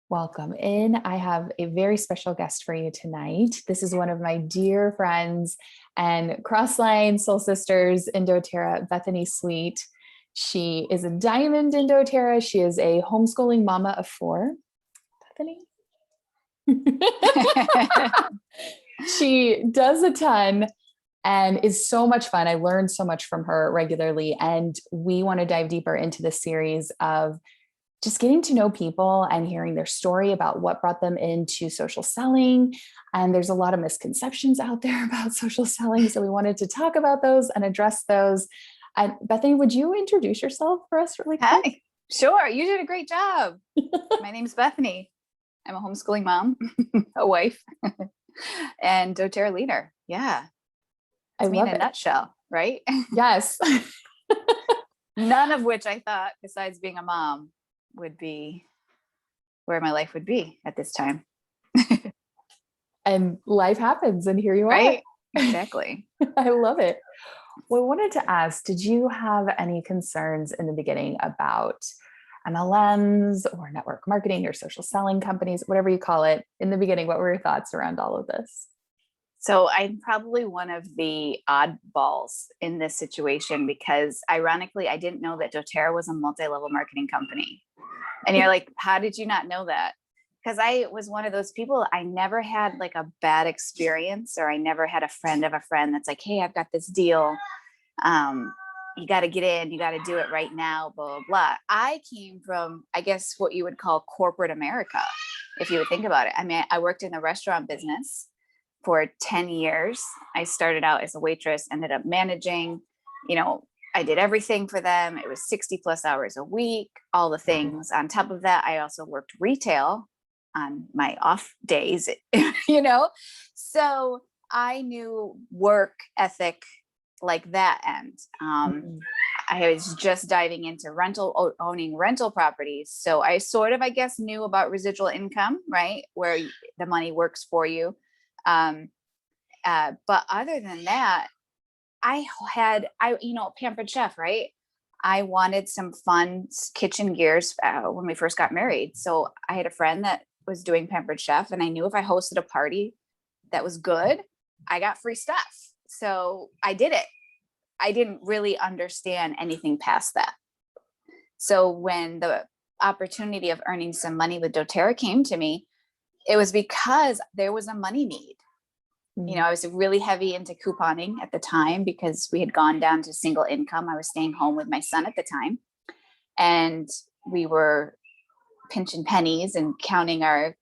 Welcome in. I have a very special guest for you tonight. This is one of my dear friends and crossline soul sisters in dōTERRA, Bethany Sweet. She is a diamond in dōTERRA. She is a homeschooling mama of 4. Bethany? She does a ton and is so much fun. I learn so much from her regularly. And we want to dive deeper into this series of just getting to know people and hearing their story about what brought them into social selling. And there's a lot of misconceptions out there about social selling. So we wanted to talk about those and address those. And Bethany, would you introduce yourself for us really quick? Hi. Sure. You did a great job. My name's Bethany. I'm a homeschooling mom, a wife, and dōTERRA leader. Yeah. I love in a nutshell, right? Yes. None of which I thought, besides being a mom, would be where my life would be at this time. And life happens, and here you right? are. Exactly. I love it. Well, I wanted to ask, did you have any concerns in the beginning about MLMs or network marketing or social selling companies, whatever you call it? In the beginning, what were your thoughts around all of this? So I'm probably one of the oddballs in this situation because ironically, I didn't know that dōTERRA was a multi-level marketing company. And you're like, how did you not know that? Because I was one of those people, I never had like a bad experience, or I never had a friend of a friend that's like, hey, I've got this deal. You got to get in, you got to do it right now, blah, blah, blah. I came from, I guess, what you would call corporate America, if you would think about it. I mean, I worked in the restaurant business for 10 years. I started out as a waitress, ended up managing, I did everything for them. It was 60 plus hours a week, all the things. On top of that, I also worked retail on my off days, so I knew work ethic like that end. I was just diving into owning rental properties. So I sort of, I guess, knew about residual income, right? Where the money works for you. But other than that, I Pampered Chef, right? I wanted some fun kitchen gears when we first got married. So I had a friend that was doing Pampered Chef, and I knew if I hosted a party that was good, I got free stuff. So I did it. I didn't really understand anything past that. So when the opportunity of earning some money with dōTERRA came to me, it was because there was a money need. I was really heavy into couponing at the time because we had gone down to single income. I was staying home with my son at the time, and we were pinching pennies and counting our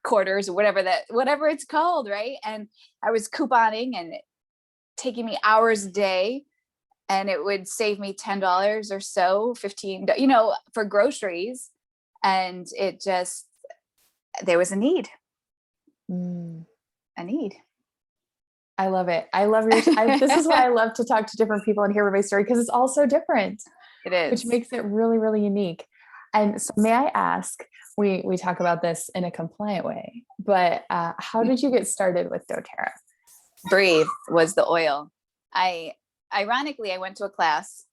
quarters or whatever it's called. Right. And I was couponing and taking me hours a day, and it would save me $10 or so, $15, for groceries. And there was a need. A need. I love it. I love this is why I love to talk to different people and hear everybody's story, because it's all so different. It is. Which makes it really, really unique. And so may I ask, we talk about this in a compliant way, but how did you get started with dōTERRA? Breathe was the oil. Ironically, I went to a class,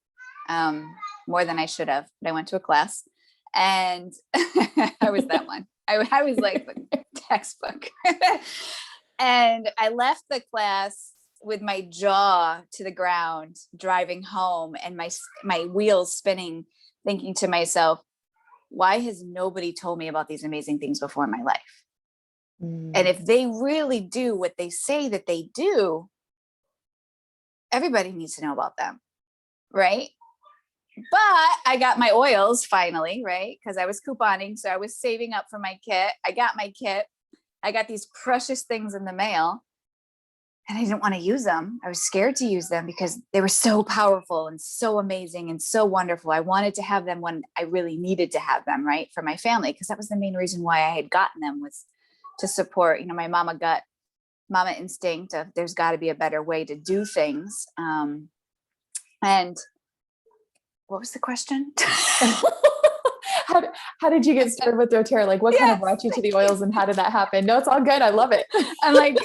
more than I should have, but I went to a class, and I was that one. I was like the textbook. And I left the class with my jaw to the ground, driving home, and my wheels spinning, thinking to myself, why has nobody told me about these amazing things before in my life? And if they really do what they say that they do, everybody needs to know about them, right? But I got my oils finally, right? Because I was couponing, so I was saving up for my kit. I got my kit. I got these precious things in the mail, and I didn't want to use them. I was scared to use them because they were so powerful and so amazing and so wonderful. I wanted to have them when I really needed to have them, right? For my family, because that was the main reason why I had gotten them, was to support, my mama instinct of there's got to be a better way to do things. And what was the question? How did you get started with dōTERRA? Like, what kind of brought you to the oils, and how did that happen? No, it's all good. I love it. I'm like,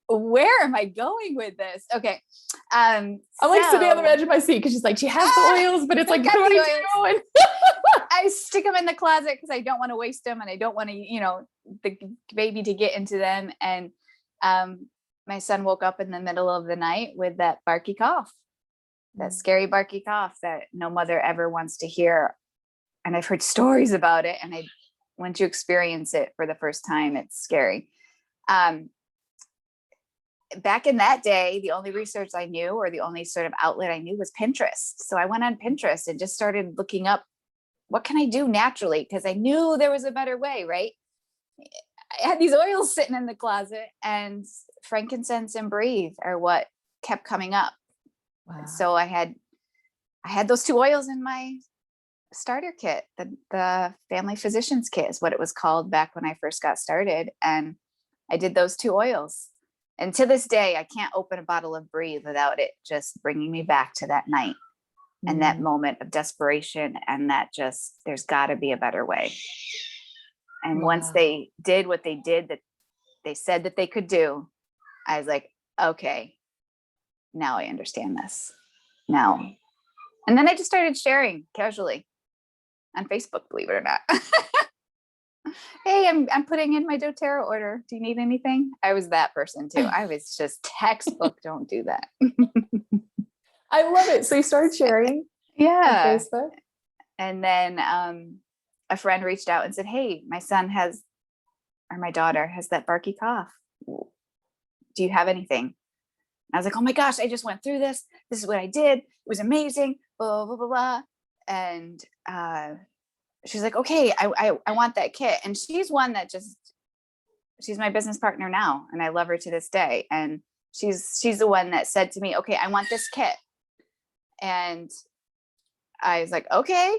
where am I going with this? Okay. I'm like sitting on the edge of my seat because she's like, she has the oils, but it's like, what do I do? I stick them in the closet because I don't want to waste them and I don't want to, the baby to get into them. And my son woke up in the middle of the night with that barky cough, that scary barky cough that no mother ever wants to hear. And I've heard stories about it. And once you experience it for the first time, it's scary. Back in that day, the only research I knew, or the only sort of outlet I knew, was Pinterest. So I went on Pinterest and just started looking up, what can I do naturally? Because I knew there was a better way, right? I had these oils sitting in the closet, and frankincense and breathe are what kept coming up. Wow. So I had those two oils in my starter kit. The family physician's kit is what it was called back when I first got started. And I did those two oils. And to this day, I can't open a bottle of breathe without it just bringing me back to that night and that moment of desperation. And that there's got to be a better way. And once they did what they did, that they said that they could do, I was like, okay, now I understand this now. And then I just started sharing casually on Facebook, believe it or not. Hey, I'm putting in my doTERRA order. Do you need anything? I was that person too. I was just textbook, don't do that. I love it. So you started sharing on Facebook. And then a friend reached out and said, hey, my son or my daughter has that barky cough. Do you have anything? I was like, oh my gosh, I just went through this. This is what I did. It was amazing. Blah, blah, blah, blah. And she's like, okay, I want that kit. And she's one that she's my business partner now. And I love her to this day. And she's the one that said to me, okay, I want this kit. And I was like, okay,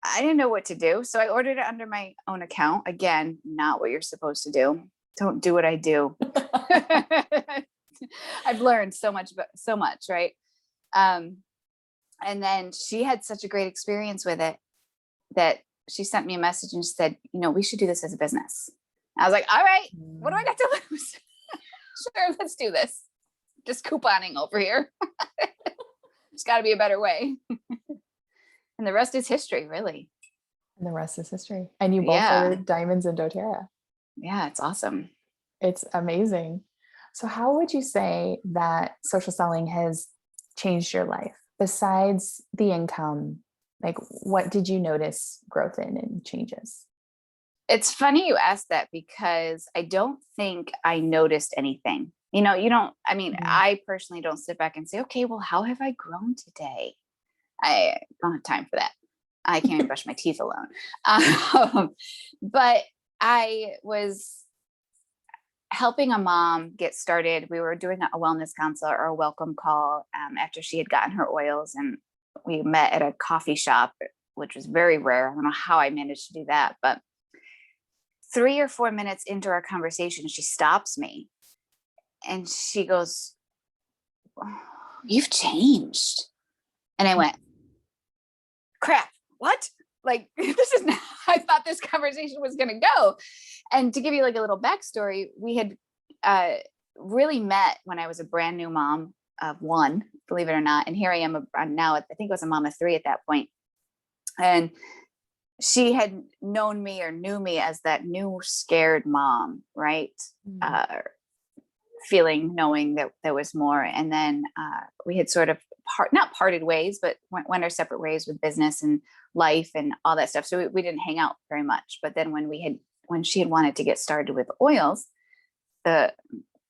I didn't know what to do. So I ordered it under my own account. Again, not what you're supposed to do. Don't do what I do. I've learned so much, right? And then she had such a great experience with it that she sent me a message and said, we should do this as a business. I was like, all right, what do I got to lose? Sure, let's do this. Just couponing over here. There's got to be a better way. And the rest is history, really. And the rest is history. And you both are diamonds in doTERRA. Yeah, it's awesome. It's amazing. So how would you say that social selling has changed your life besides the income? Like, what did you notice growth in and changes? It's funny you asked that because I don't think I noticed anything. I personally don't sit back and say, okay, well, how have I grown today? I don't have time for that. I can't even brush my teeth alone. But I was helping a mom get started. We were doing a wellness consult or a welcome call after she had gotten her oils, and we met at a coffee shop, which was very rare. I don't know how I managed to do that, but 3 or 4 minutes into our conversation, she stops me and she goes, oh, you've changed. And I went, crap, what? Like, this is not, I thought this conversation was going to go. And to give you like a little backstory, we had really met when I was a brand new mom of one, believe it or not. And here I am now, I think I was a mom of 3 at that point. And she had known me or knew me as that new scared mom, right? Knowing that there was more. And then we had sort of not parted ways, but went our separate ways with business and life and all that stuff. So we didn't hang out very much. But then when she had wanted to get started with oils, the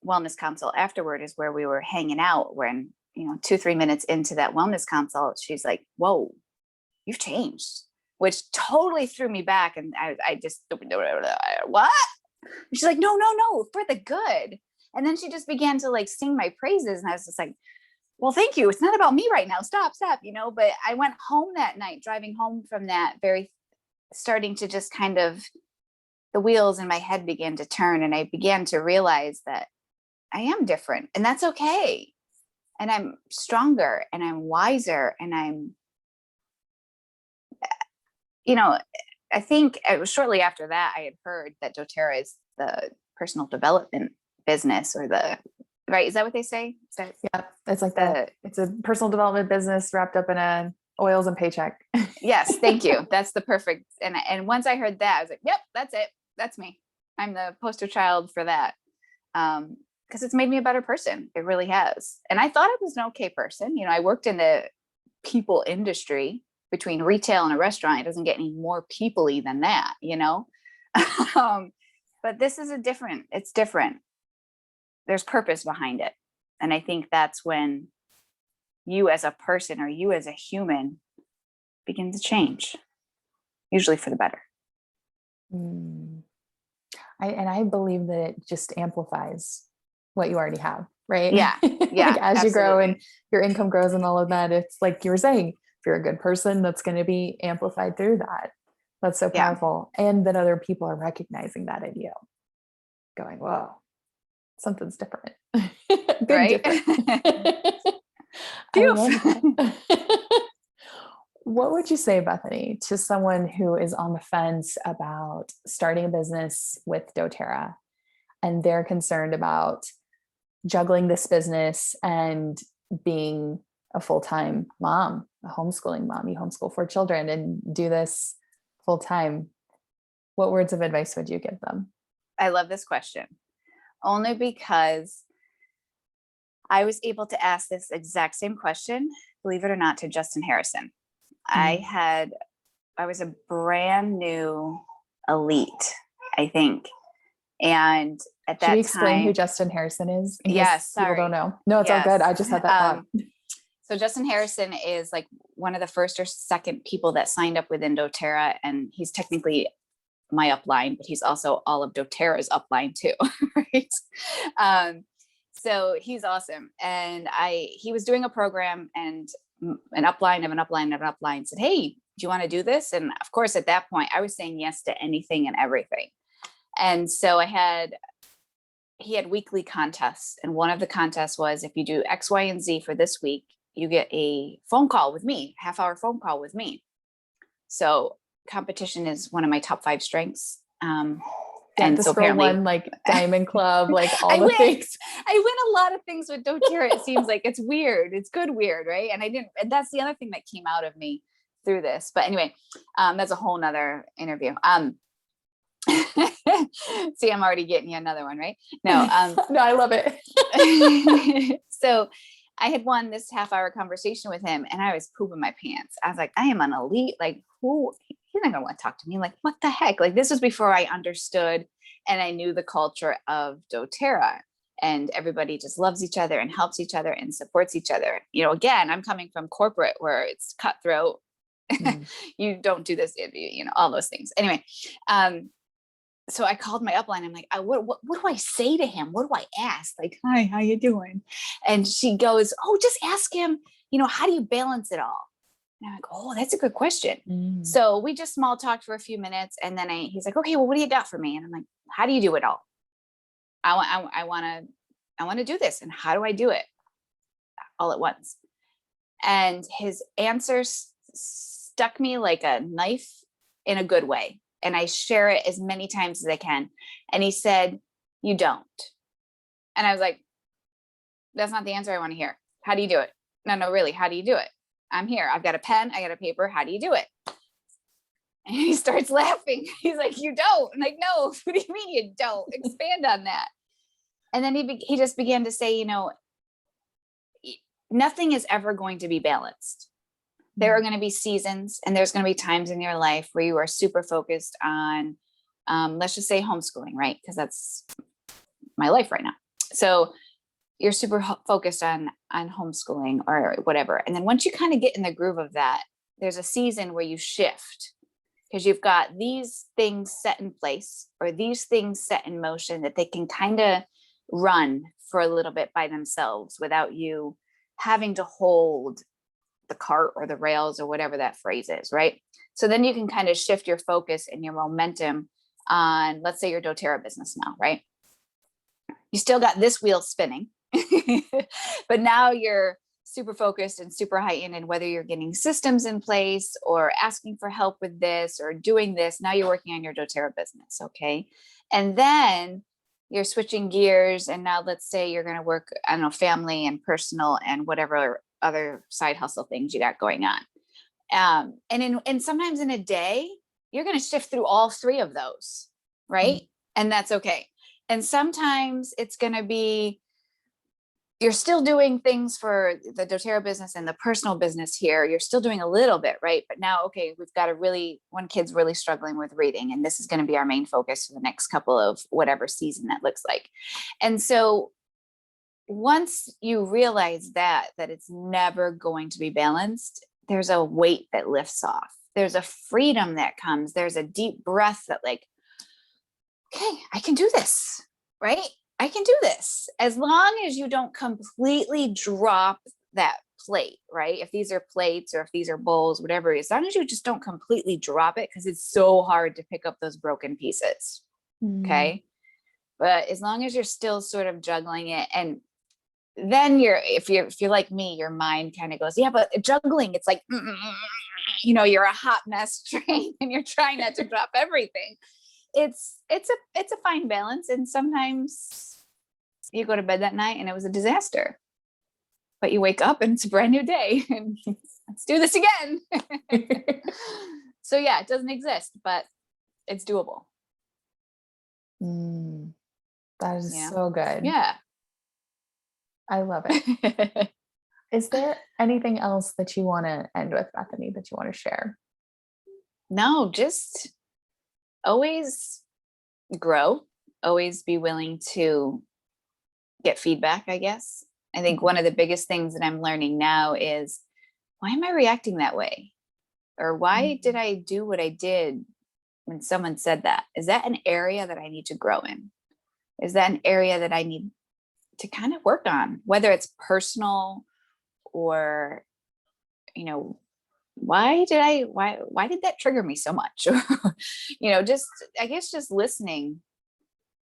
wellness consult afterward is where we were hanging out. When 2-3 minutes into that wellness consult, she's like, whoa, you've changed, which totally threw me back. And I just, what? And she's like, no, for the good. And then she just began to like sing my praises. And I was just like, well, thank you. It's not about me right now. Stop. But I went home that night, driving home from that, starting to just kind of, the wheels in my head began to turn. And I began to realize that I am different, and that's okay. And I'm stronger and I'm wiser. And I think it was shortly after that I had heard that doTERRA is the personal development business, or the right? Is that what they say? Is that Yeah. It's like it's a personal development business wrapped up in a oils and paycheck. Yes. Thank you. That's the perfect. And once I heard that, I was like, yep, that's it. That's me. I'm the poster child for that. Because it's made me a better person. It really has. And I thought I was an okay person. I worked in the people industry. Between retail and a restaurant, it doesn't get any more people-y than that, but this is it's different. There's purpose behind it. And I think that's when you as a person or you as a human begin to change, usually for the better. I believe that it just amplifies what you already have, right? Yeah. Yeah. Like as absolutely. you grow and your income grows and all of that, it's like you were saying, if you're a good person, that's going to be amplified through that. That's so powerful. Yeah. And that other people are recognizing that in you, going, whoa, something's different. Good, right? different. I love that. What would you say, Bethany, to someone who is on the fence about starting a business with doTERRA and they're concerned about juggling this business and being a full-time mom, a homeschooling mom? You homeschool 4 children and do this full-time. What words of advice would you give them? I love this question only because I was able to ask this exact same question, believe it or not, to Justin Harrison. I was a brand new elite, I think. And at that time, explain who Justin Harrison is? Yes. Sorry. People don't know. No, it's all good. I just had that thought. So Justin Harrison is like one of the first or second people that signed up within doTERRA. And he's technically my upline, but he's also all of doTERRA's upline too. Right. So he's awesome. And he was doing a program and an upline of an upline of an upline said, hey, do you want to do this? And of course, at that point I was saying yes to anything and everything. And so he had weekly contests. And one of the contests was, if you do X, Y, and Z for this week, you get a phone call with me, half-hour phone call with me. So competition is one of my top 5 strengths. And so apparently one like Diamond Club, like all the things. I win a lot of things with doTERRA. It seems like it's weird. It's good weird, right? And and that's the other thing that came out of me through this. But anyway, that's a whole nother interview. See, I'm already getting you another one, right? No, no, I love it. So I had won this half-hour conversation with him and I was pooping my pants. I was like, I am an elite. Like, who? He's not gonna want to talk to me. Like, what the heck? Like, this was before I understood and I knew the culture of doTERRA, and everybody just loves each other and helps each other and supports each other. Again, I'm coming from corporate where it's cutthroat. You don't do this, all those things. Anyway, so I called my upline. I'm like, what do I say to him? What do I ask? Like, hi, how you doing? And she goes, oh, just ask him, how do you balance it all? And I'm like, oh, that's a good question. So we just small talked for a few minutes. And then he's like, okay, well, what do you got for me? And I'm like, how do you do it all? I want to do this. And how do I do it all at once? And his answer stuck me like a knife in a good way. And I share it as many times as I can. And he said, you don't. And I was like, that's not the answer I want to hear. How do you do it? No, really. How do you do it? I'm here. I've got a pen. I got a paper. How do you do it? And he starts laughing. He's like, you don't. I'm like, no, what do you mean you don't? Expand on that. And then he just began to say, nothing is ever going to be balanced. There are going to be seasons and there's going to be times in your life where you are super focused on, let's just say homeschooling, right? Because that's my life right now. So you're super focused on homeschooling or whatever. And then once you kind of get in the groove of that, there's a season where you shift because you've got these things set in place or these things set in motion that they can kind of run for a little bit by themselves without you having to hold the cart or the rails or whatever that phrase is, right? So then you can kind of shift your focus and your momentum on, let's say your doTERRA business now, right? You still got this wheel spinning, but now you're super focused and super heightened. And whether you're getting systems in place or asking for help with this or doing this, now you're working on your doTERRA business. Okay. And then you're switching gears, and now let's say you're going to work, I don't know, family and personal and whatever other side hustle things you got going on. And sometimes in a day, you're going to shift through all three of those, right? And that's okay. And sometimes it's going to be, you're still doing things for the doTERRA business and the personal business here. You're still doing a little bit, right? But now, okay, we've got one kid's really struggling with reading, and this is going to be our main focus for the next couple of whatever season that looks like. And so once you realize that it's never going to be balanced, there's a weight that lifts off. There's a freedom that comes. There's a deep breath that like, okay, I can do this, right? I can do this, as long as you don't completely drop that plate, right? If these are plates or if these are bowls, whatever, as long as you just don't completely drop it, because it's so hard to pick up those broken pieces. Okay. But as long as you're still sort of juggling it, and then if you're like me, your mind kind of goes, yeah, but juggling, it's like, you're a hot mess train and you're trying not to drop everything. It's a fine balance. And sometimes you go to bed that night and it was a disaster, but you wake up and it's a brand new day and let's do this again. So yeah, it doesn't exist, but it's doable. That is so good. Yeah. I love it. Is there anything else that you want to end with, Bethany, that you want to share? No, just always grow, always be willing to get feedback, I guess. I think one of the biggest things that I'm learning now is, why am I reacting that way? Or why did I do what I did when someone said that? Is that an area that I need to grow in? Is that an area that I need to kind of work on, whether it's personal or, why did that trigger me so much? Just, I guess, just listening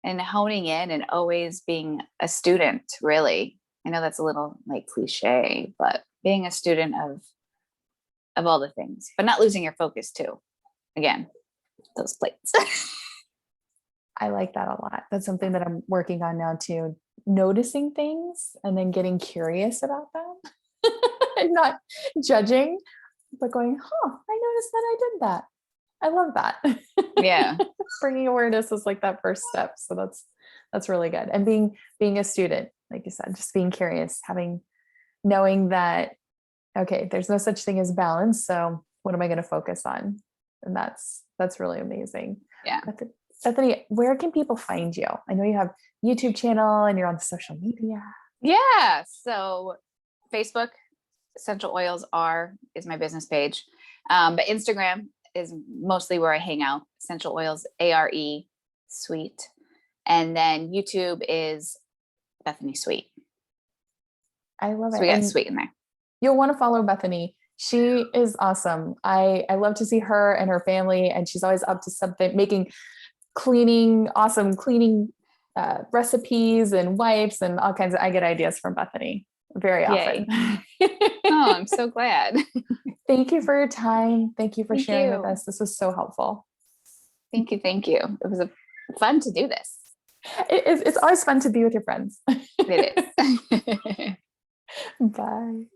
and honing in and always being a student, really. I know that's a little like cliche, but being a student of all the things, but not losing your focus too. Again, those plates. I like that a lot. That's something that I'm working on now too. Noticing things and then getting curious about them and not judging, but going, I noticed that I did that. I love that. Yeah. Bringing awareness is like that first step. So that's really good. And being a student, like you said, just being curious, knowing that, okay, there's no such thing as balance. So what am I going to focus on? And that's really amazing. Yeah. Bethany, where can people find you? I know you have YouTube channel and you're on social media. Yeah. So Facebook, Essential Oils is my business page. But Instagram is mostly where I hang out. Essential Oils, ARE, Sweet. And then YouTube is Bethany Sweet. I love it. So we got Sweet in there. You'll want to follow Bethany. She is awesome. I love to see her and her family, and she's always up to something, making awesome cleaning recipes and wipes and all kinds of, I get ideas from Bethany very often. Oh, I'm so glad. Thank you for your time. Thank you for sharing with us. This was so helpful. Thank you. It was fun to do this. It's always fun to be with your friends. It is. Bye.